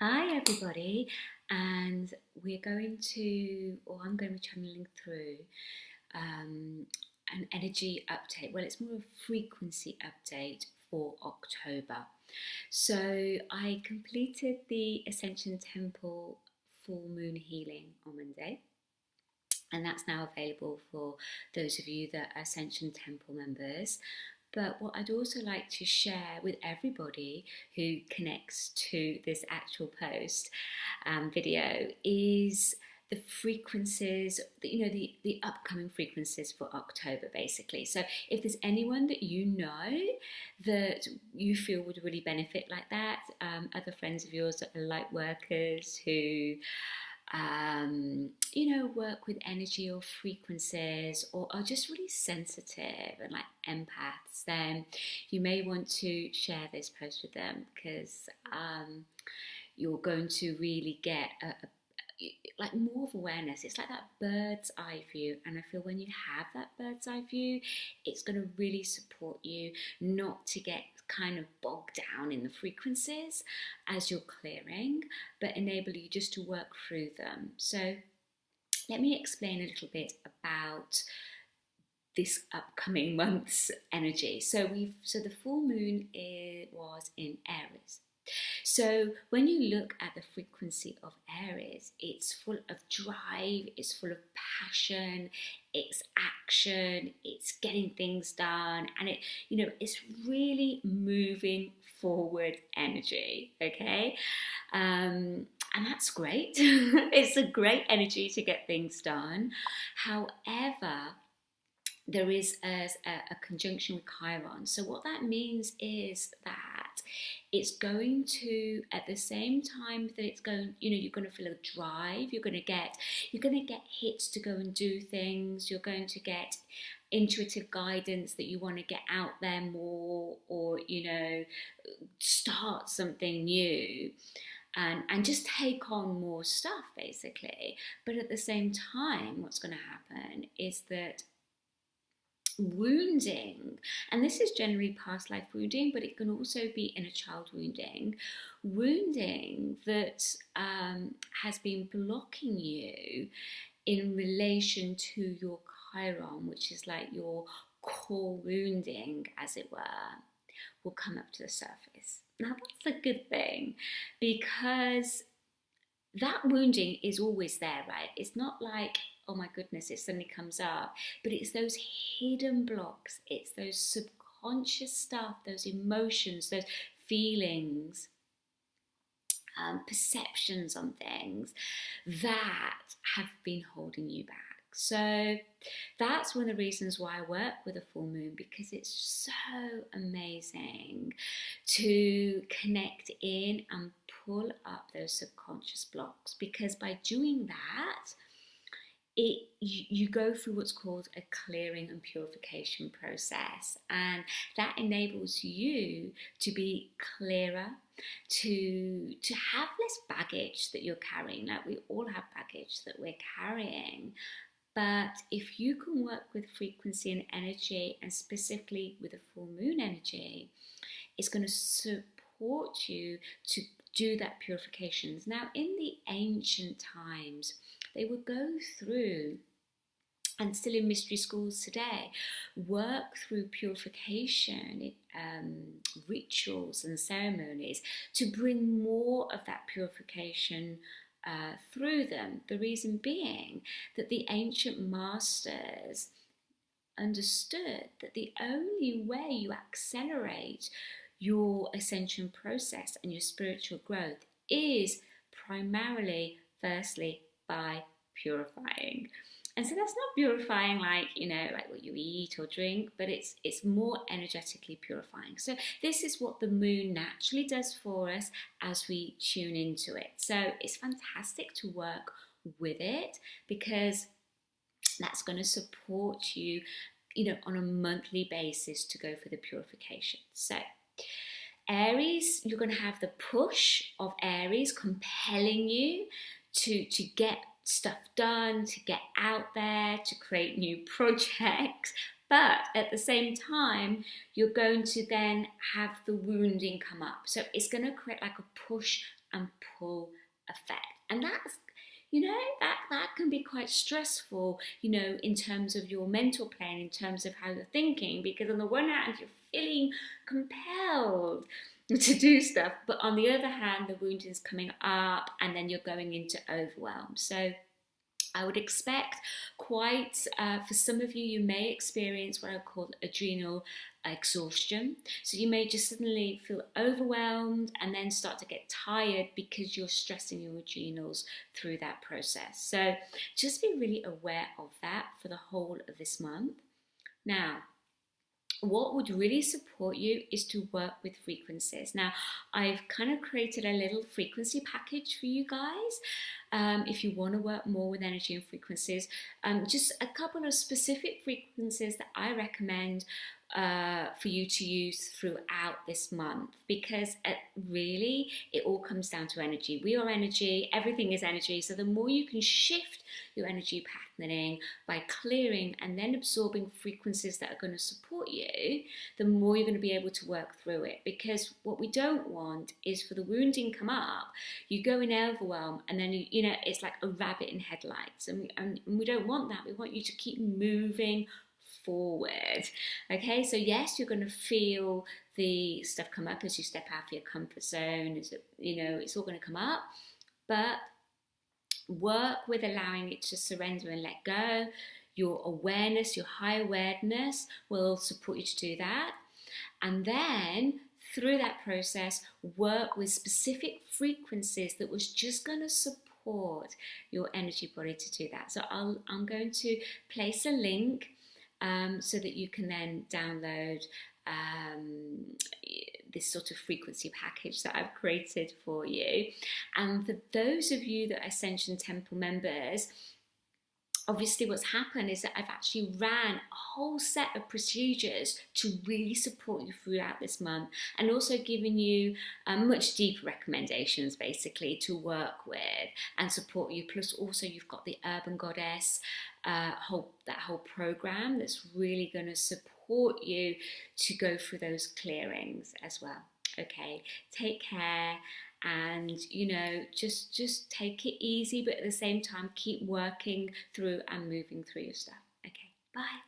Hi everybody, and we're going to, or I'm going to be channeling through um, an energy update. Well, it's more a frequency update for October. So I completed the Ascension Temple full moon healing on Monday, and that's now available for those of you that are Ascension Temple members. But what I'd also like to share with everybody who connects to this actual post video is the frequencies, the upcoming frequencies for October, basically. So if there's anyone that you know that you feel would really benefit like that, other friends of yours that are light workers who work with energy or frequencies or are just really sensitive and like empaths, then you may want to share this post with them because you're going to really get like more of awareness. It's like that bird's eye view, and I feel when you have that bird's eye view, it's going to really support you not to get kind of bogged down in the frequencies as you're clearing, but enable you just to work through them. So let me explain a little bit about this upcoming month's energy. So the full moon was in Aries. So when you look at the frequency of Aries, it's full of drive, it's full of passion, it's action, it's getting things done, and it's really moving forward energy, okay? And that's great. It's a great energy to get things done. However, there is a conjunction with Chiron. So what that means is that it's going to, at the same time that it's going, you're going to feel a drive. You're going to get hits to go and do things. You're going to get intuitive guidance that you want to get out there more, or start something new. And just take on more stuff, basically. But at the same time, what's going to happen is that wounding, and this is generally past life wounding, but it can also be inner child wounding that has been blocking you in relation to your Chiron, which is like your core wounding, as it were, will come up to the surface. Now that's a good thing, because that wounding is always there, right? It's not like, oh my goodness, it suddenly comes up, but it's those hidden blocks, it's those subconscious stuff, those emotions, those feelings, perceptions on things that have been holding you back. So that's one of the reasons why I work with a full moon, because it's so amazing to connect in and pull up those subconscious blocks, because by doing that, you go through what's called a clearing and purification process, and that enables you to be clearer, to have less baggage that you're carrying. Like, we all have baggage that we're carrying, but if you can work with frequency and energy, and specifically with a full moon energy, it's going to support you to do that purifications. Now, in the ancient times, they would go through, and still in mystery schools today, work through purification rituals and ceremonies to bring more of that purification through them. The reason being that the ancient masters understood that the only way you accelerate your ascension process and your spiritual growth is primarily, firstly, by purifying. And so that's not purifying like what you eat or drink, but it's more energetically purifying. So this is what the moon naturally does for us as we tune into it. So it's fantastic to work with it, because that's going to support you, on a monthly basis to go for the purification. So Aries, you're going to have the push of Aries compelling you to get stuff done, to get out there, to create new projects. But at the same time, you're going to then have the wounding come up. So it's going to create like a push and pull effect. And that's, that can be quite stressful, in terms of your mental plane, in terms of how you're thinking, because on the one hand, you're feeling compelled to do stuff, but on the other hand, the wounding is coming up and then you're going into overwhelm. So I would expect for some of you, you may experience what I call adrenal exhaustion. So you may just suddenly feel overwhelmed and then start to get tired because you're stressing your adrenals through that process. So just be really aware of that for the whole of this month. Now, what would really support you is to work with frequencies. Now, I've kind of created a little frequency package for you guys. If you want to work more with energy and frequencies, just a couple of specific frequencies that I recommend for you to use throughout this month, because really it all comes down to energy. We are energy, everything is energy. So the more you can shift your energy patterning by clearing and then absorbing frequencies that are going to support you, the more you're going to be able to work through it. Because what we don't want is for the wounding come up, you go in overwhelm, and then it's like a rabbit in headlights, and we don't want that. We want you to keep moving forward. Okay, so yes, you're going to feel the stuff come up as you step out of your comfort zone. It's all going to come up, but work with allowing it to surrender and let go. Your awareness, your high awareness will support you to do that. And then through that process, work with specific frequencies that was just going to support your energy body to do that. So I'm going to place a link so that you can then download this sort of frequency package that I've created for you. And for those of you that are Ascension Temple members, obviously what's happened is that I've actually ran a whole set of procedures to really support you throughout this month, and also given you much deeper recommendations basically to work with and support you. Plus also you've got the Urban Goddess whole program that's really going to support you to go through those clearings as well. Okay, take care. And just take it easy, but at the same time keep working through and moving through your stuff. Okay, bye.